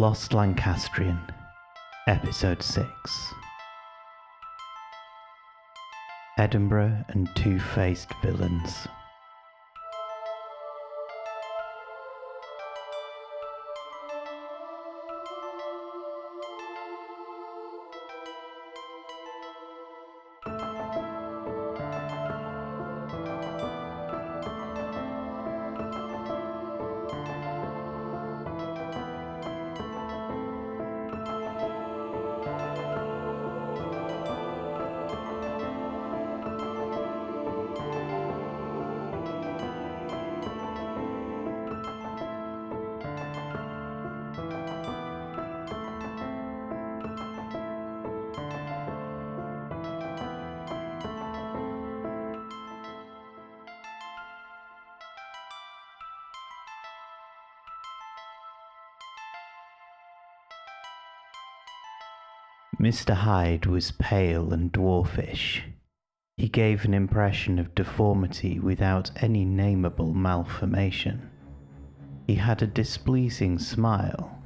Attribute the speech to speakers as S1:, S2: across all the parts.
S1: Lost Lancastrian, Episode 6. Edinburgh and Two-Faced Villains. Mr. Hyde was pale and dwarfish. He gave an impression of deformity without any nameable malformation. He had a displeasing smile.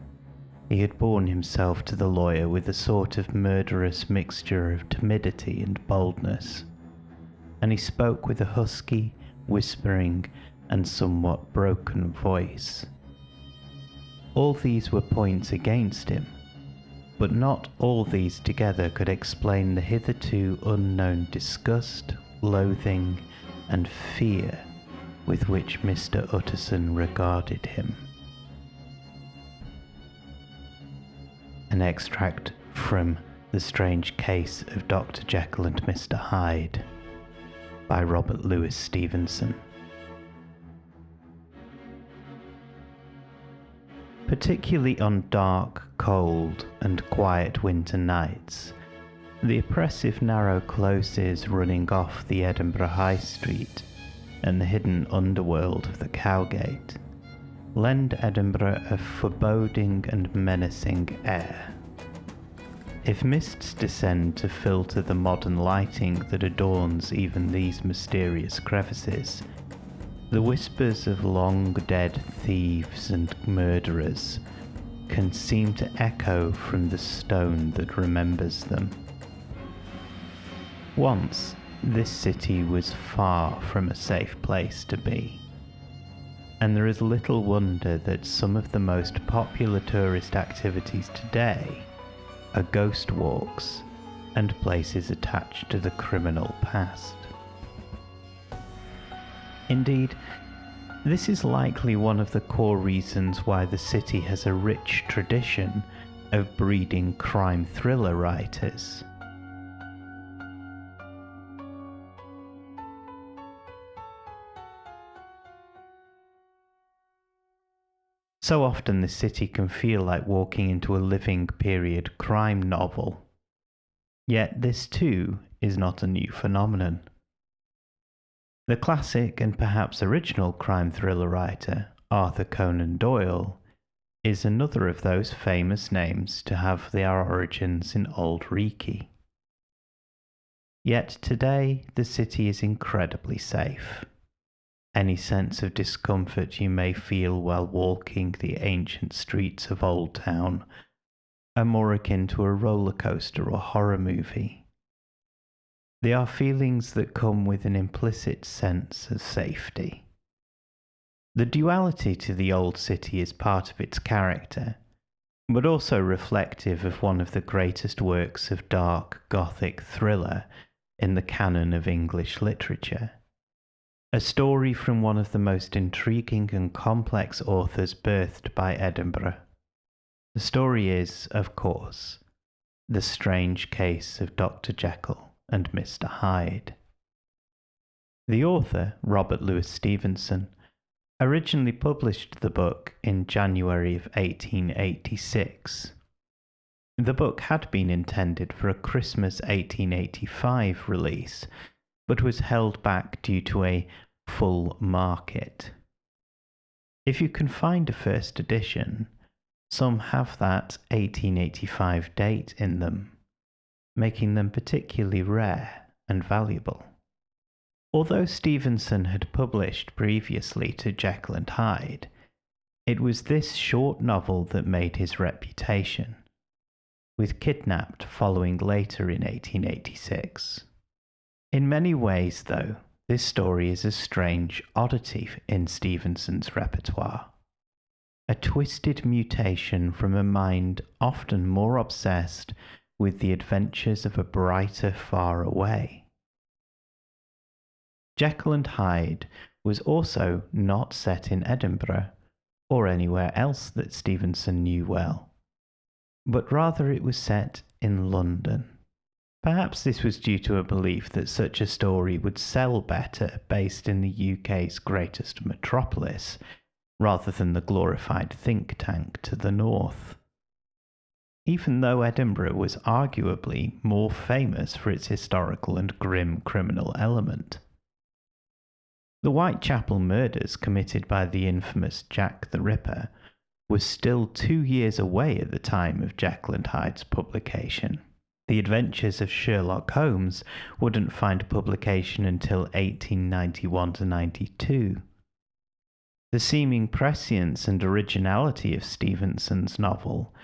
S1: He had borne himself to the lawyer with a sort of murderous mixture of timidity and boldness, and he spoke with a husky, whispering, and somewhat broken voice. All these were points against him, but not all these together could explain the hitherto unknown disgust, loathing, and fear with which Mr. Utterson regarded him. An extract from The Strange Case of Dr. Jekyll and Mr. Hyde by Robert Louis Stevenson. Particularly on dark, cold, and quiet winter nights, the oppressive narrow closes running off the Edinburgh High Street and the hidden underworld of the Cowgate lend Edinburgh a foreboding and menacing air. If mists descend to filter the modern lighting that adorns even these mysterious crevices, the whispers of long-dead thieves and murderers can seem to echo from the stone that remembers them. Once, this city was far from a safe place to be, and there is little wonder that some of the most popular tourist activities today are ghost walks and places attached to the criminal past. Indeed, this is likely one of the core reasons why the city has a rich tradition of breeding crime thriller writers. So often the city can feel like walking into a living period crime novel. Yet this too is not a new phenomenon. The classic and perhaps original crime thriller writer, Arthur Conan Doyle, is another of those famous names to have their origins in Old Reekie. Yet today the city is incredibly safe. Any sense of discomfort you may feel while walking the ancient streets of Old Town are more akin to a roller coaster or horror movie. They are feelings that come with an implicit sense of safety. The duality to the old city is part of its character, but also reflective of one of the greatest works of dark Gothic thriller in the canon of English literature. A story from one of the most intriguing and complex authors birthed by Edinburgh. The story is, of course, The Strange Case of Dr. Jekyll and Mr. Hyde. The author, Robert Louis Stevenson, originally published the book in January of 1886. The book had been intended for a Christmas 1885 release, but was held back due to a full market. If you can find a first edition, some have that 1885 date in them, making them particularly rare and valuable. Although Stevenson had published previously to Jekyll and Hyde, It was this short novel that made his reputation, with Kidnapped following later in 1886. In many ways, though, this story is a strange oddity in Stevenson's repertoire, a twisted mutation from a mind often more obsessed with the adventures of a brighter far away. Jekyll and Hyde was also not set in Edinburgh or anywhere else that Stevenson knew well, but rather it was set in London. Perhaps this was due to a belief that such a story would sell better based in the UK's greatest metropolis, rather than the glorified think tank to the north. Even though Edinburgh was arguably more famous for its historical and grim criminal element. The Whitechapel murders committed by the infamous Jack the Ripper was still 2 years away at the time of Jekyll and Hyde's publication. The Adventures of Sherlock Holmes wouldn't find publication until 1891-92. The seeming prescience and originality of Stevenson's novel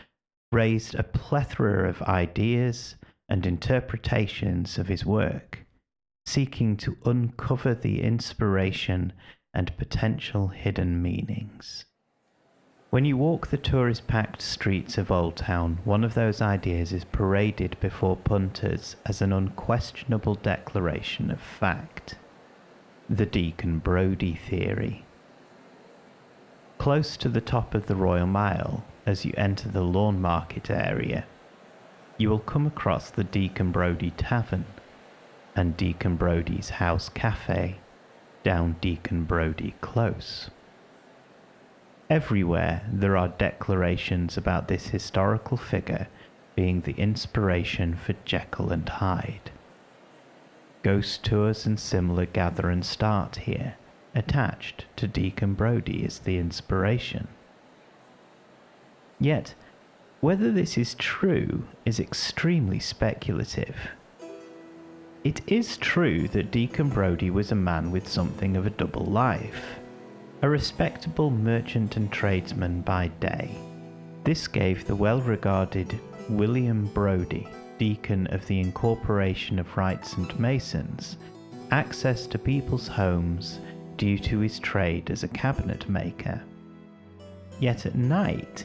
S1: raised a plethora of ideas and interpretations of his work, seeking to uncover the inspiration and potential hidden meanings. When you walk the tourist-packed streets of Old Town, one of those ideas is paraded before punters as an unquestionable declaration of fact: the Deacon Brodie theory. Close to the top of the Royal Mile, as you enter the Lawn Market area, you will come across the Deacon Brodie Tavern and Deacon Brodie's House Cafe down Deacon Brodie Close. Everywhere there are declarations about this historical figure being the inspiration for Jekyll and Hyde. Ghost tours and similar gather and start here, attached to Deacon Brodie as the inspiration. Yet, whether this is true is extremely speculative. It is true that Deacon Brodie was a man with something of a double life. A respectable merchant and tradesman by day. This gave the well-regarded William Brodie, deacon of the Incorporation of Wrights and Masons, access to people's homes due to his trade as a cabinet maker. Yet at night,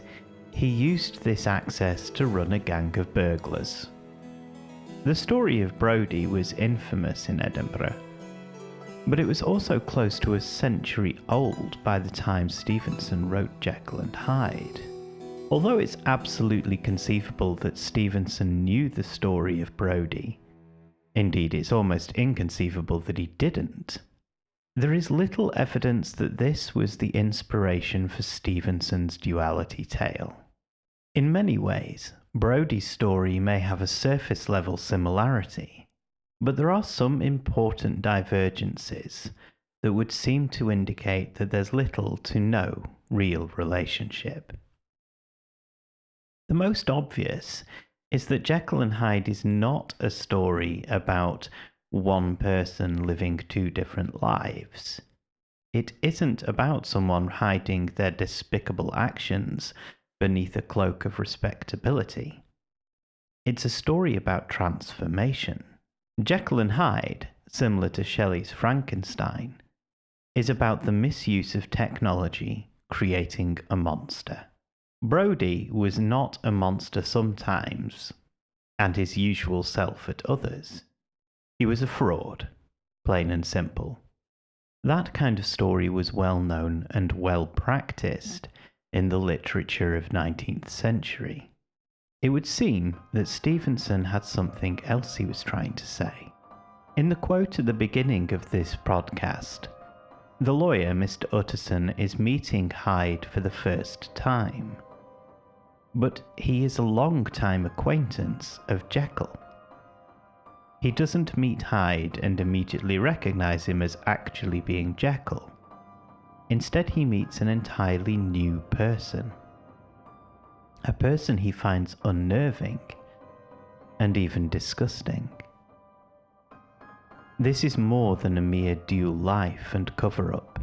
S1: he used this access to run a gang of burglars. The story of Brodie was infamous in Edinburgh, but it was also close to a century old by the time Stevenson wrote Jekyll and Hyde. Although it's absolutely conceivable that Stevenson knew the story of Brodie, indeed it's almost inconceivable that he didn't, there is little evidence that this was the inspiration for Stevenson's duality tale. In many ways, Brodie's story may have a surface-level similarity, but there are some important divergences that would seem to indicate that there's little to no real relationship. The most obvious is that Jekyll and Hyde is not a story about one person living two different lives. It isn't about someone hiding their despicable actions beneath a cloak of respectability. It's a story about transformation. Jekyll and Hyde, similar to Shelley's Frankenstein, is about the misuse of technology creating a monster. Brodie was not a monster sometimes, and his usual self at others. He was a fraud, plain and simple. That kind of story was well known and well practiced in the literature of 19th century. It would seem that Stevenson had something else he was trying to say. In the quote at the beginning of this podcast, the lawyer, Mr. Utterson, is meeting Hyde for the first time. But he is a long-time acquaintance of Jekyll. He doesn't meet Hyde and immediately recognize him as actually being Jekyll. Instead, he meets an entirely new person. A person he finds unnerving and even disgusting. This is more than a mere dual life and cover-up.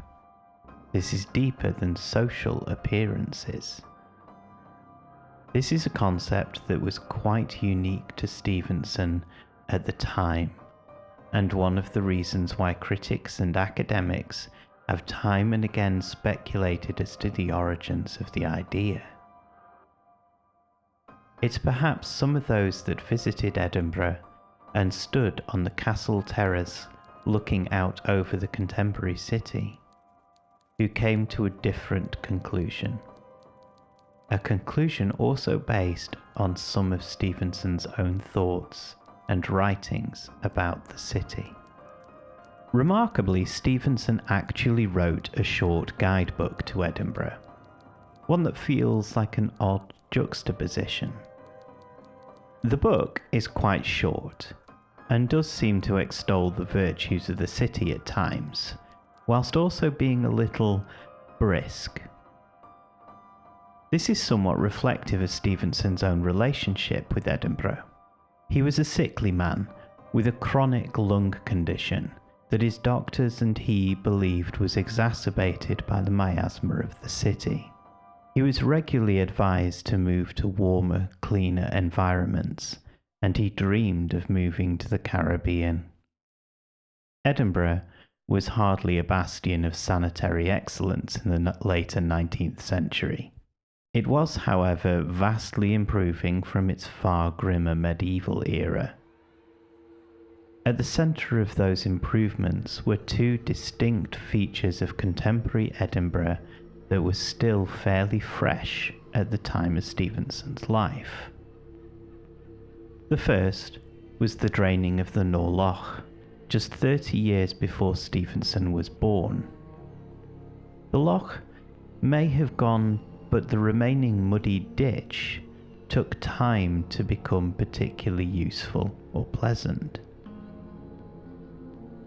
S1: This is deeper than social appearances. This is a concept that was quite unique to Stevenson at the time, and one of the reasons why critics and academics have time and again speculated as to the origins of the idea. It's perhaps some of those that visited Edinburgh and stood on the castle terrace looking out over the contemporary city who came to a different conclusion. A conclusion also based on some of Stevenson's own thoughts and writings about the city. Remarkably, Stevenson actually wrote a short guidebook to Edinburgh, one that feels like an odd juxtaposition. The book is quite short and does seem to extol the virtues of the city at times, whilst also being a little brisk. This is somewhat reflective of Stevenson's own relationship with Edinburgh. He was a sickly man with a chronic lung condition that his doctors and he believed was exacerbated by the miasma of the city. He was regularly advised to move to warmer, cleaner environments, and he dreamed of moving to the Caribbean. Edinburgh was hardly a bastion of sanitary excellence in the later 19th century. It was, however, vastly improving from its far grimmer medieval era. At the centre of those improvements were two distinct features of contemporary Edinburgh that was still fairly fresh at the time of Stevenson's life. The first was the draining of the Norloch, just 30 years before Stevenson was born. The loch may have gone, but the remaining muddy ditch took time to become particularly useful or pleasant.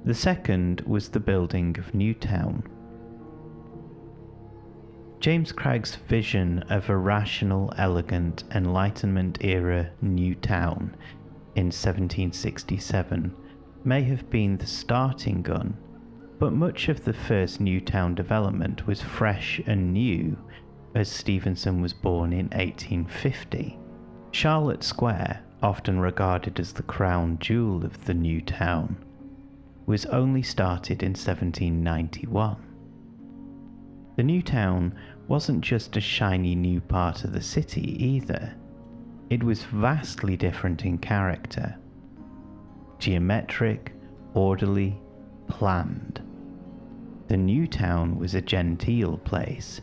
S1: The second was the building of Newtown. James Craig's vision of a rational, elegant, Enlightenment-era new town in 1767 may have been the starting gun, but much of the first new town development was fresh and new, as Stevenson was born in 1850. Charlotte Square, often regarded as the crown jewel of the new town, was only started in 1791. The new town wasn't just a shiny new part of the city either. It was vastly different in character. Geometric, orderly, planned. The new town was a genteel place,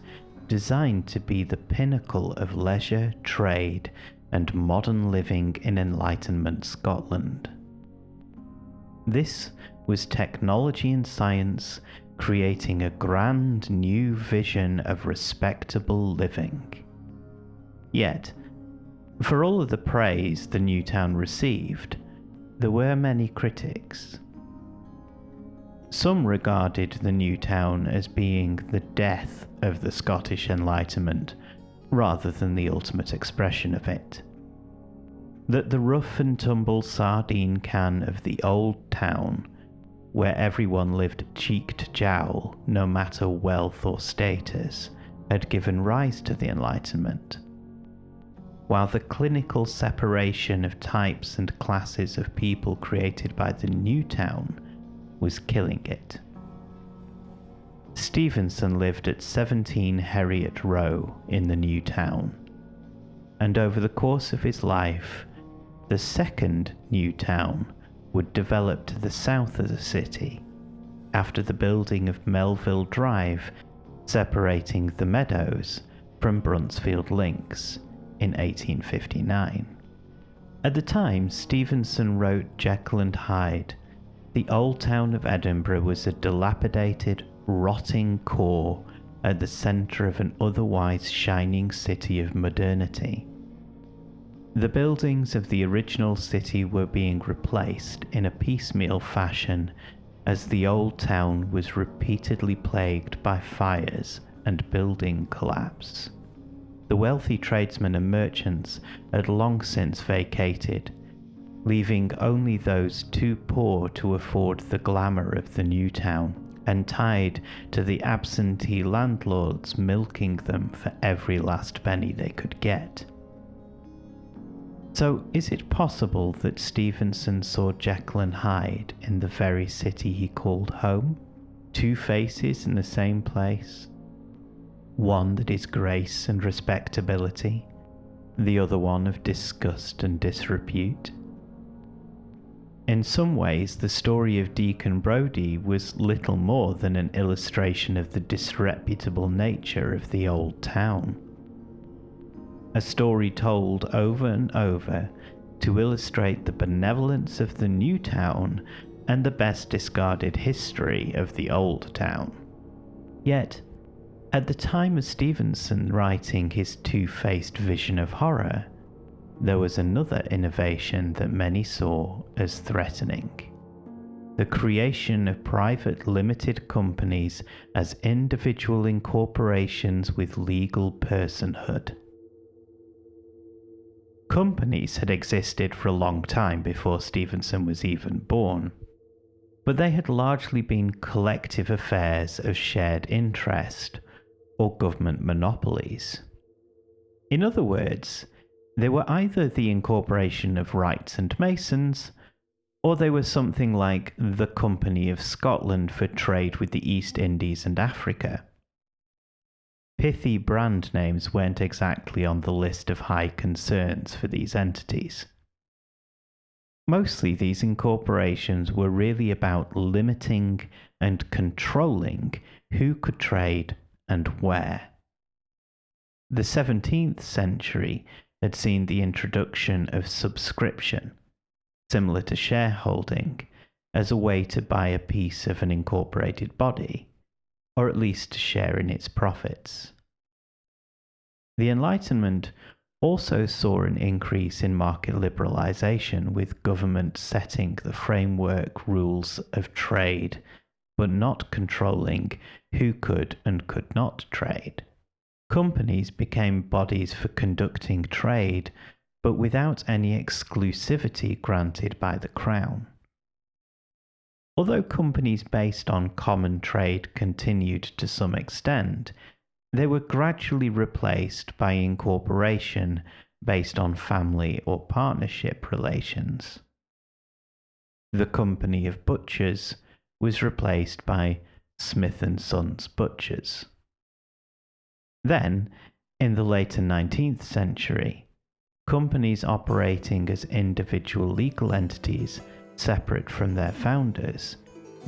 S1: designed to be the pinnacle of leisure, trade, and modern living in Enlightenment Scotland. This was technology and science creating a grand new vision of respectable living. Yet, for all of the praise the new town received, there were many critics. Some regarded the new town as being the death of the Scottish Enlightenment, rather than the ultimate expression of it. That the rough and tumble sardine can of the old town, where everyone lived cheek to jowl, no matter wealth or status, had given rise to the Enlightenment, while the clinical separation of types and classes of people created by the new town was killing it. Stevenson lived at 17 Heriot Row in the new town, and over the course of his life, the second new town would develop to the south of the city, after the building of Melville Drive, separating the Meadows from Bruntsfield Links in 1859. At the time Stevenson wrote Jekyll and Hyde, the old town of Edinburgh was a dilapidated, rotting core at the centre of an otherwise shining city of modernity. The buildings of the original city were being replaced in a piecemeal fashion as the old town was repeatedly plagued by fires and building collapse. The wealthy tradesmen and merchants had long since vacated, leaving only those too poor to afford the glamour of the new town and tied to the absentee landlords milking them for every last penny they could get. So is it possible that Stevenson saw Jekyll and Hyde in the very city he called home? Two faces in the same place? One that is grace and respectability, the other one of disgust and disrepute. In some ways, the story of Deacon Brodie was little more than an illustration of the disreputable nature of the old town. A story told over and over to illustrate the benevolence of the new town and the best discarded history of the old town. Yet, at the time of Stevenson writing his two-faced vision of horror, there was another innovation that many saw as threatening: the creation of private limited companies as individual incorporations with legal personhood. Companies had existed for a long time before Stevenson was even born, but they had largely been collective affairs of shared interest or government monopolies. In other words, they were either the incorporation of Wrights and Masons, or they were something like the Company of Scotland for trade with the East Indies and Africa. Pithy brand names weren't exactly on the list of high concerns for these entities. Mostly these incorporations were really about limiting and controlling who could trade and where. The 17th century had seen the introduction of subscription, similar to shareholding, as a way to buy a piece of an incorporated body, or at least to share in its profits. The Enlightenment also saw an increase in market liberalization, with government setting the framework rules of trade, but not controlling who could and could not trade. Companies became bodies for conducting trade, but without any exclusivity granted by the Crown. Although companies based on common trade continued to some extent, they were gradually replaced by incorporation based on family or partnership relations. The Company of Butchers was replaced by Smith & Sons Butchers. Then, in the later 19th century, companies operating as individual legal entities separate from their founders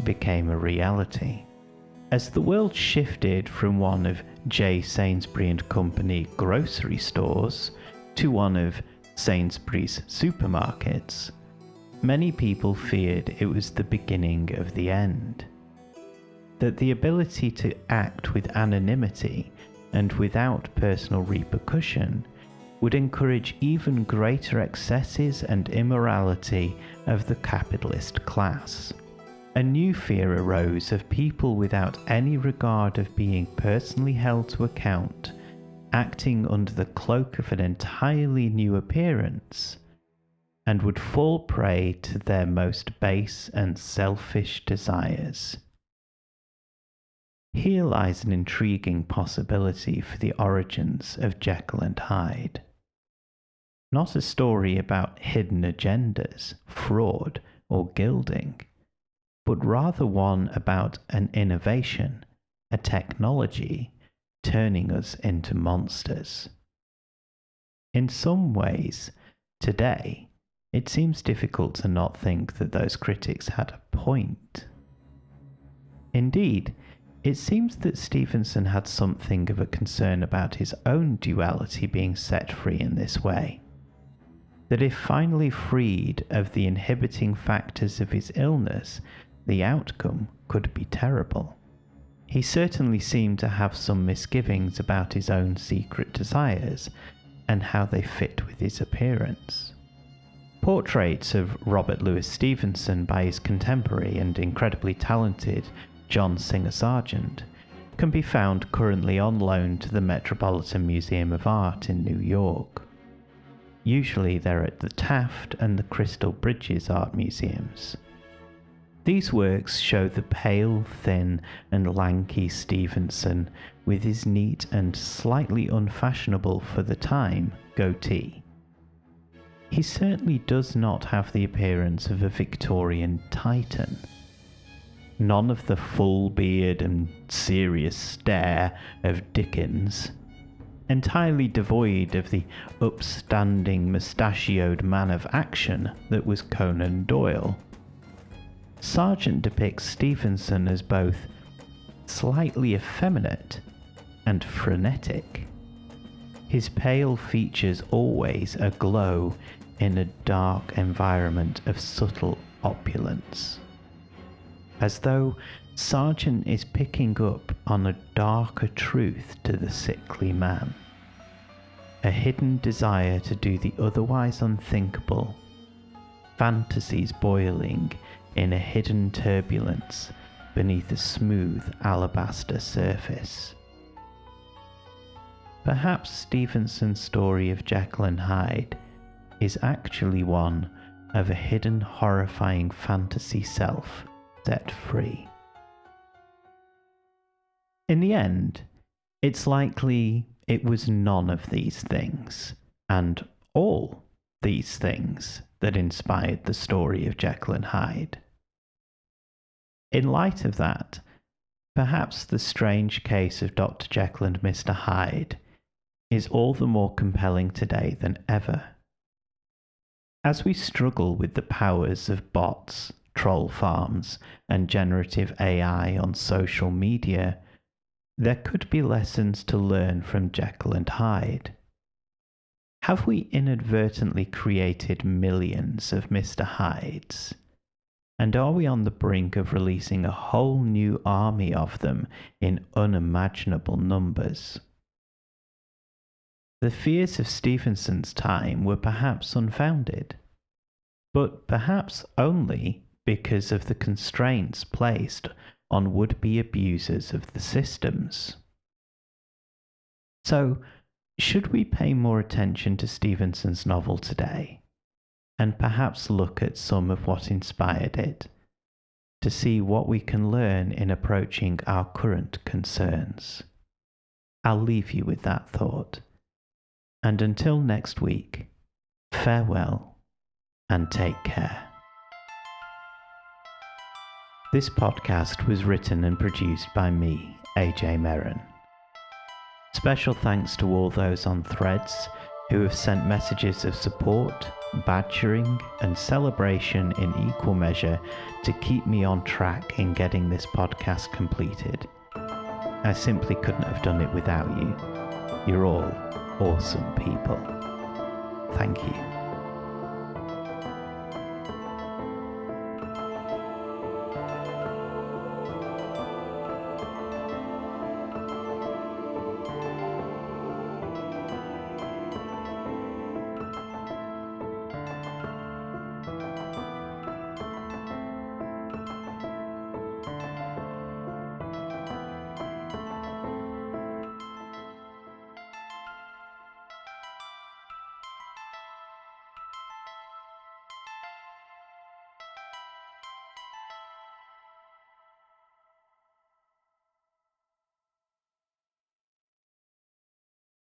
S1: became a reality. As the world shifted from one of J. Sainsbury and Company grocery stores to one of Sainsbury's supermarkets, many people feared it was the beginning of the end. That the ability to act with anonymity and without personal repercussion would encourage even greater excesses and immorality of the capitalist class. A new fear arose of people without any regard of being personally held to account, acting under the cloak of an entirely new appearance, and would fall prey to their most base and selfish desires. Here lies an intriguing possibility for the origins of Jekyll and Hyde. Not a story about hidden agendas, fraud, or gilding, but rather one about an innovation, a technology, turning us into monsters. In some ways, today, it seems difficult to not think that those critics had a point. Indeed, it seems that Stevenson had something of a concern about his own duality being set free in this way. That if finally freed of the inhibiting factors of his illness, the outcome could be terrible. He certainly seemed to have some misgivings about his own secret desires and how they fit with his appearance. Portraits of Robert Louis Stevenson by his contemporary and incredibly talented John Singer Sargent can be found currently on loan to the Metropolitan Museum of Art in New York. Usually they're at the Taft and the Crystal Bridges art museums. These works show the pale, thin, and lanky Stevenson with his neat and slightly unfashionable for the time goatee. He certainly does not have the appearance of a Victorian Titan. None of the full beard and serious stare of Dickens, entirely devoid of the upstanding mustachioed man of action that was Conan Doyle. Sargent depicts Stevenson as both slightly effeminate and frenetic. His pale features always aglow in a dark environment of subtle opulence, as though Sargent is picking up on a darker truth to the sickly man, a hidden desire to do the otherwise unthinkable, fantasies boiling in a hidden turbulence beneath a smooth alabaster surface. Perhaps Stevenson's story of Jekyll and Hyde is actually one of a hidden horrifying fantasy self set free. In the end, it's likely it was none of these things, and all these things, that inspired the story of Jekyll and Hyde. In light of that, perhaps the strange case of Dr. Jekyll and Mr. Hyde is all the more compelling today than ever. As we struggle with the powers of bots, troll farms, and generative AI on social media, there could be lessons to learn from Jekyll and Hyde. Have we inadvertently created millions of Mr. Hydes? And are we on the brink of releasing a whole new army of them in unimaginable numbers? The fears of Stevenson's time were perhaps unfounded, but perhaps only because of the constraints placed on would-be abusers of the systems. So, should we pay more attention to Stevenson's novel today, and perhaps look at some of what inspired it, to see what we can learn in approaching our current concerns? I'll leave you with that thought. And until next week, farewell and take care. This podcast was written and produced by me, AJ Merrin. Special thanks to all those on Threads who have sent messages of support, badgering, and celebration in equal measure to keep me on track in getting this podcast completed. I simply couldn't have done it without you. You're all awesome people. Thank you.